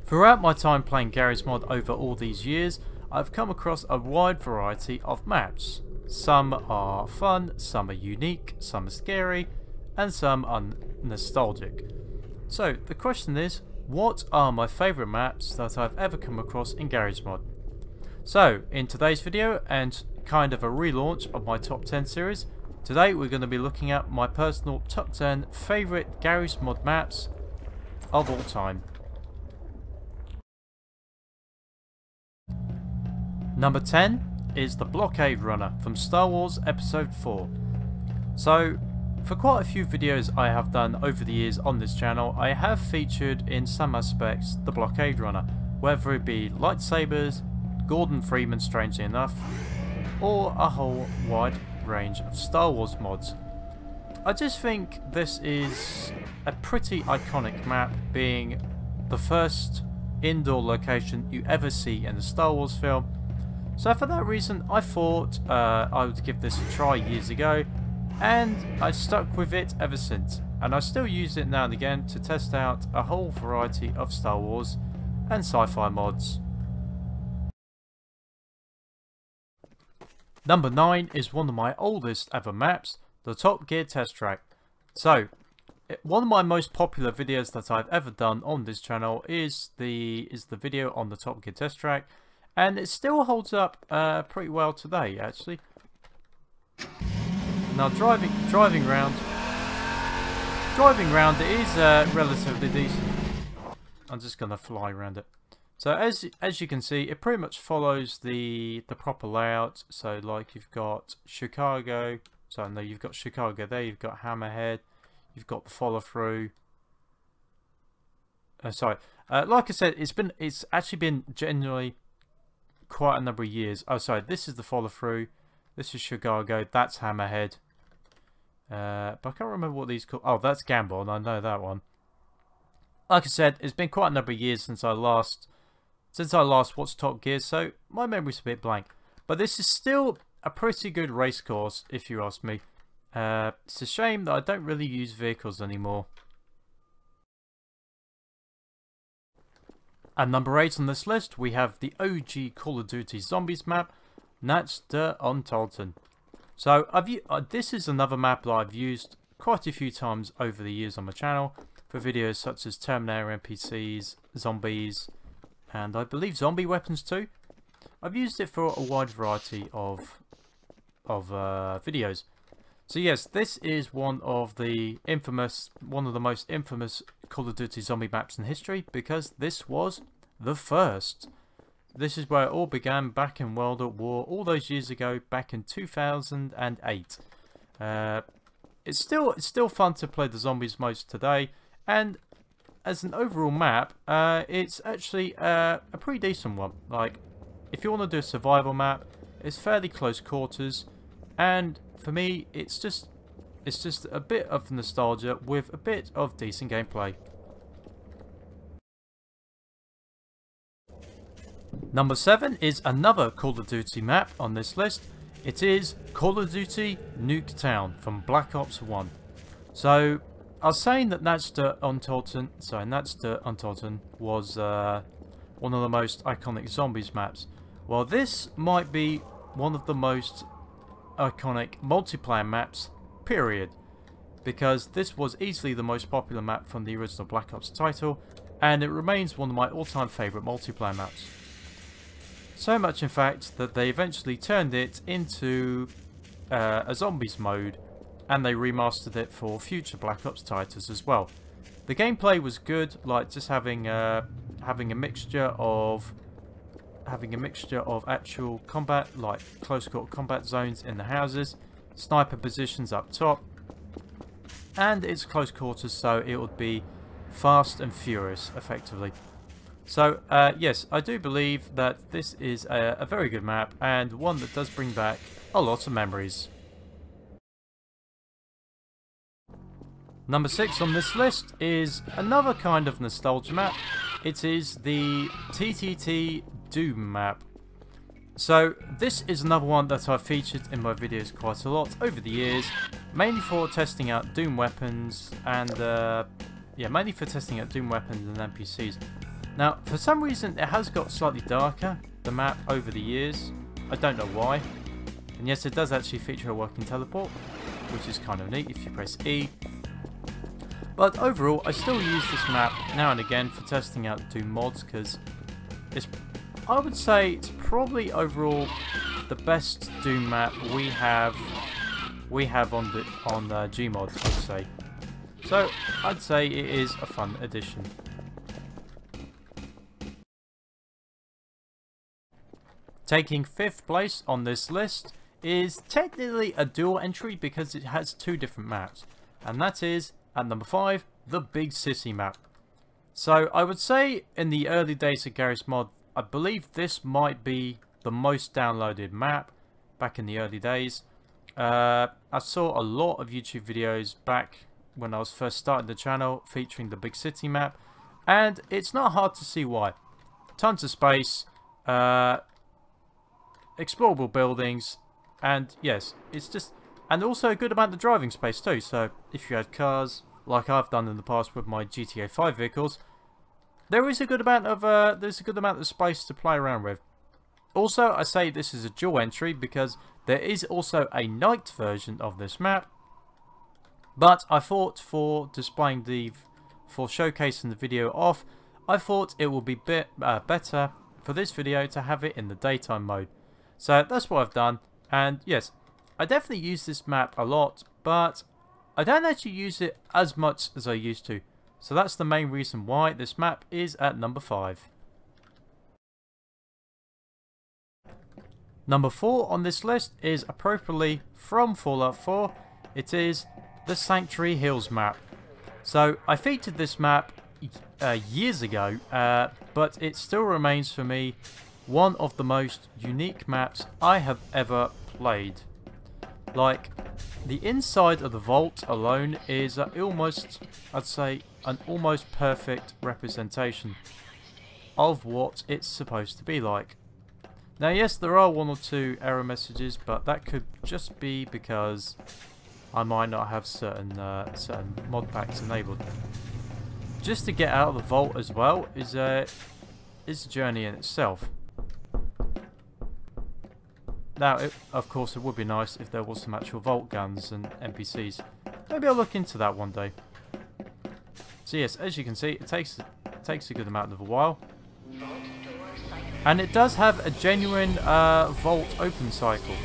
Throughout my time playing Garry's mod over all these years, I've come across a wide variety of maps. Some are fun, some are unique, some are scary, and some are nostalgic. So the question is, what are my favourite maps that I've ever come across in Garry's mod? So in today's video, and kind of a relaunch of my top 10 series, today we're going to be looking at my personal top 10 favourite Garry's mod maps of all time. Number 10 is the Blockade Runner from Star Wars Episode 4. So, for quite a few videos I have done over the years on this channel, I have featured in some aspects the Blockade Runner, whether it be lightsabers, Gordon Freeman strangely enough, or a whole wide range of Star Wars mods. I just think this is a pretty iconic map, being the first indoor location you ever see in a Star Wars film. So for that reason I thought I would give this a try years ago, and I stuck with it ever since, and I still use it now and again to test out a whole variety of Star Wars and sci-fi mods. Number 9 is one of my oldest ever maps, the Top Gear test track. So one of my most popular videos that I've ever done on this channel is the video on the Top Gear test track, and it still holds up pretty well today, actually. Now driving round, it is relatively decent. I'm just gonna fly around it. So as you can see, it pretty much follows the proper layout. So like you've got Chicago. So no, you've got Chicago there. You've got Hammerhead. You've got the follow through. Sorry. Like I said, it's actually been generally quite a number of years. Oh, sorry. This is the follow through. This is Chicago. That's Hammerhead. But I can't remember what these called. Oh, that's Gambon. I know that one. Like I said, it's been quite a number of years since I last watched Top Gear, so my memory's a bit blank. But this is still a pretty good race course, if you ask me. It's a shame that I don't really use vehicles anymore. At number 8 on this list, we have the OG Call of Duty Zombies map, Nacht Der Untoten. So this is another map that I've used quite a few times over the years on my channel for videos such as Terminator NPCs, zombies, and I believe zombie weapons too. I've used it for a wide variety of videos. So yes, this is one of the most infamous Call of Duty zombie maps in history, because this was the first. This is where it all began, back in World at War all those years ago, back in 2008. It's still fun to play the zombies modes today, and as an overall map, it's actually a pretty decent one. Like, if you want to do a survival map, it's fairly close quarters, and for me, it's just a bit of nostalgia with a bit of decent gameplay. Number 7 is another Call of Duty map on this list. It is Call of Duty Nuketown from Black Ops 1. So I was saying that Nacht Der Untoten was one of the most iconic zombies maps. Well, this might be one of the most iconic multiplayer maps, period, because this was easily the most popular map from the original Black Ops title, and it remains one of my all-time favourite multiplayer maps. So much in fact that they eventually turned it into a zombies mode, and they remastered it for future Black Ops titles as well. The gameplay was good, like just having a mixture of actual combat, like close quarter combat zones in the houses, sniper positions up top, and it's close quarters, so it would be fast and furious effectively. So yes, I do believe that this is a very good map, and one that does bring back a lot of memories. Number 6 on this list is another kind of nostalgia map. It is the TTT Doom map. So this is another one that I've featured in my videos quite a lot over the years, mainly for testing out Doom weapons and yeah, mainly for testing out Doom weapons and NPCs. Now, for some reason, it has got slightly darker, the map, over the years. I don't know why. And yes, it does actually feature a working teleport, which is kind of neat if you press E. But overall, I still use this map now and again for testing out Doom mods, because I would say it's probably overall the best Doom map we have on Gmod, I'd say. So I'd say it is a fun addition. Taking 5th place on this list is technically a dual entry because it has 2 different maps, and that is at number 5, the BigCity map. So I would say in the early days of Garry's mod, I believe this might be the most downloaded map back in the early days. I saw a lot of YouTube videos back when I was first starting the channel featuring the BigCity map, and it's not hard to see why. Tons of space, explorable buildings, and yes, it's just, and also a good amount of driving space too. So if you had cars, like I've done in the past with my GTA 5 vehicles, there is a good amount of space to play around with. Also, I say this is a dual entry because there is also a night version of this map, but I thought for showcasing the video off, I thought it would be better for this video to have it in the daytime mode. So that's what I've done, and yes, I definitely use this map a lot, but I don't actually use it as much as I used to. So that's the main reason why this map is at number 5. Number 4 on this list is appropriately from Fallout 4. It is the Sanctuary Hills map. So I featured this map years ago, but it still remains for me one of the most unique maps I have ever played. Like, the inside of the vault alone is almost, I'd say, an almost perfect representation of what it's supposed to be like. Now yes, there are 1 or 2 error messages, but that could just be because I might not have certain mod packs enabled. Just to get out of the vault as well is a journey in itself. Now, of course, it would be nice if there was some actual vault guns and NPCs. Maybe I'll look into that one day. So yes, as you can see, it takes a good amount of a while. And it does have a genuine vault open cycle.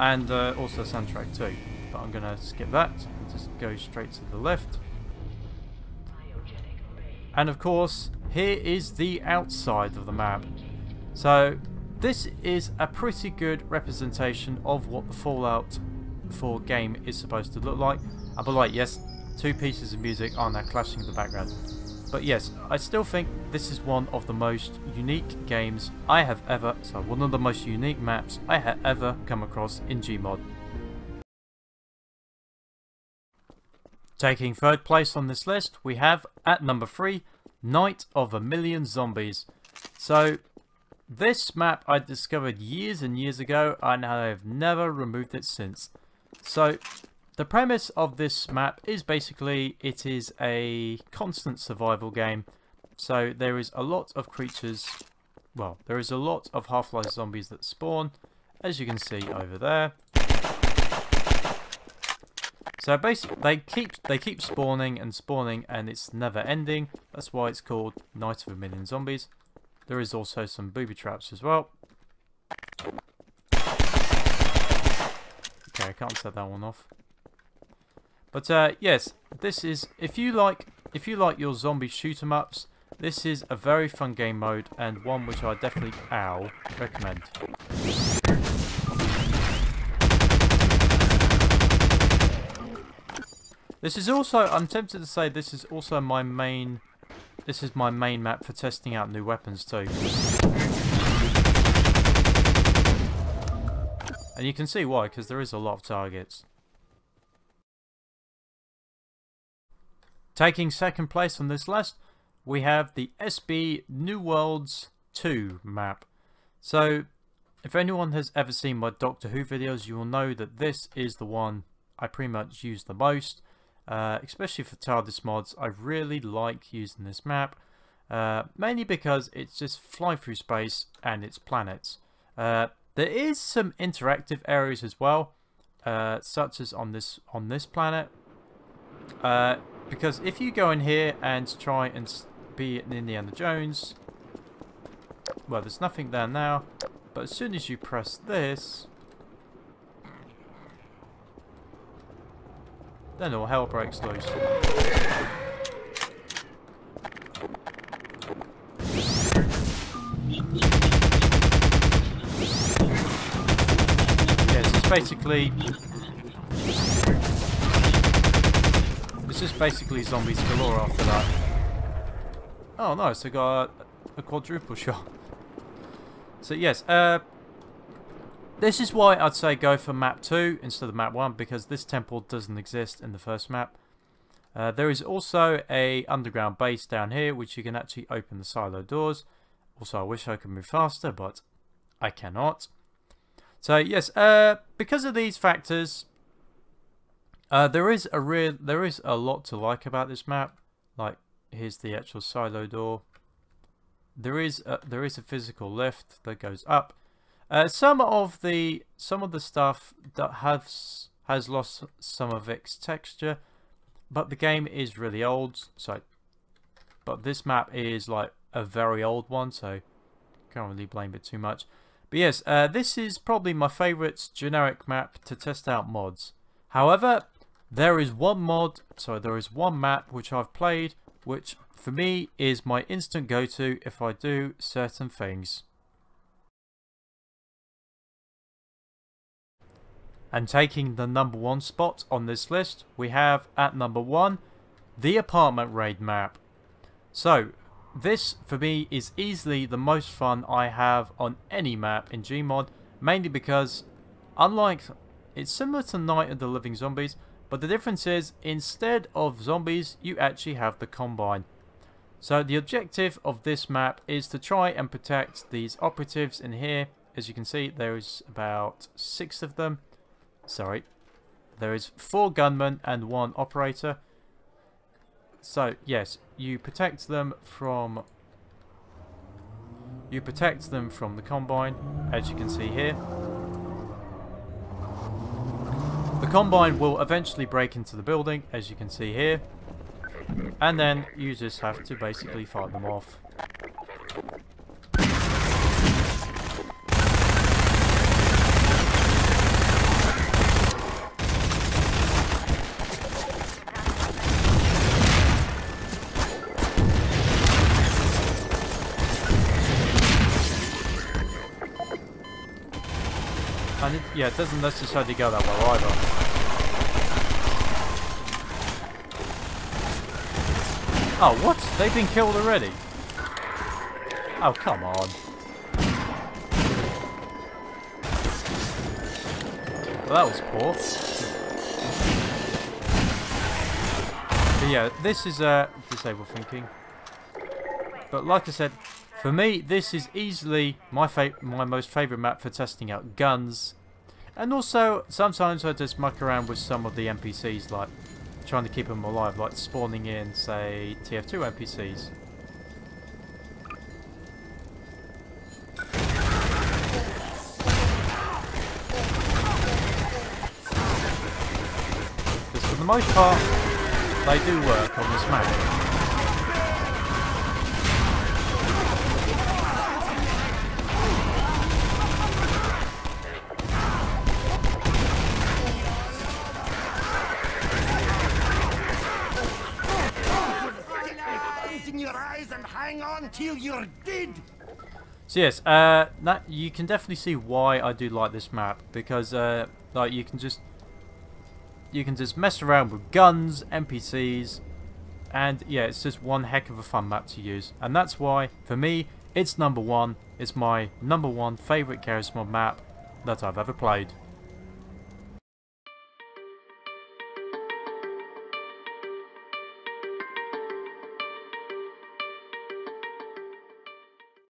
And also a soundtrack too. But I'm going to skip that and just go straight to the left. And of course, here is the outside of the map. So this is a pretty good representation of what the Fallout 4 game is supposed to look like. But like, yes, 2 pieces of music are now clashing in the background. But yes, I still think this is one of the most unique games I have ever, one of the most unique maps I have ever come across in Gmod. Taking 3rd place on this list, we have at number 3, Night of a Million Zombies. So this map I discovered years and years ago, and I have never removed it since. So the premise of this map is basically it is a constant survival game. So there is a lot of creatures, well, there is a lot of Half-Life zombies that spawn, as you can see over there. So basically they keep spawning and spawning, and it's never ending. That's why it's called Night of a Million Zombies. There is also some booby traps as well. Okay, I can't set that one off. But yes, this is, if you like your zombie shoot 'em ups, this is a very fun game mode, and one which I definitely recommend. This is also, I'm tempted to say this is also my main map for testing out new weapons too. And you can see why, because there is a lot of targets. Taking 2nd place on this list, we have the SB New Worlds 2 map. So, if anyone has ever seen my Doctor Who videos, you will know that this is the one I pretty much use the most. especially for TARDIS mods. I really like using this map, mainly because it's just fly through space and it's planets. There is some interactive areas as well, such as on this planet. Because if you go in here and try and be an Indiana Jones, well, there's nothing there now, but as soon as you press this, then all hell breaks loose. Yes, it's basically... It's just basically zombies galore after that. Oh nice, I got a quadruple shot. So yes, this is why I'd say go for map 2 instead of map 1, because this temple doesn't exist in the first map. There is also a underground base down here, which you can actually open the silo doors. Also, I wish I could move faster, but I cannot. So yes, because of these factors, there is a lot to like about this map. Like, here's the actual silo door. There is a physical lift that goes up. Some of the stuff that has lost some of its texture, but the game is really old. So, but this map is like a very old one, so can't really blame it too much. But yes, this is probably my favourite generic map to test out mods. However, there is one map which I've played, which for me is my instant go-to if I do certain things. And taking the #1 spot on this list, we have at number 1, the apartment raid map. So, this for me is easily the most fun I have on any map in Gmod, mainly because, unlike, it's similar to Night of the Living Zombies, but the difference is, instead of zombies, you actually have the Combine. So the objective of this map is to try and protect these operatives in here. As you can see, there is about 6 of them. Sorry, there is 4 gunmen and 1 operator. So yes, you protect them from the Combine, as you can see here. The Combine will eventually break into the building, as you can see here, and then you just have to basically fight them off. And yeah, it doesn't necessarily go that well either. Oh, what? They've been killed already? Oh, come on. Well, that was poor. But yeah, this is disable thinking. But like I said, for me, this is easily my most favourite map for testing out guns. And also, sometimes I just muck around with some of the NPCs, like trying to keep them alive, like spawning in, say, TF2 NPCs. Because for the most part, they do work on this map. Till you're dead. So yes, you can definitely see why I do like this map, because like you can just mess around with guns, NPCs, and yeah, it's just one heck of a fun map to use, and that's why for me it's #1. It's my #1 favourite Garry's Mod map that I've ever played.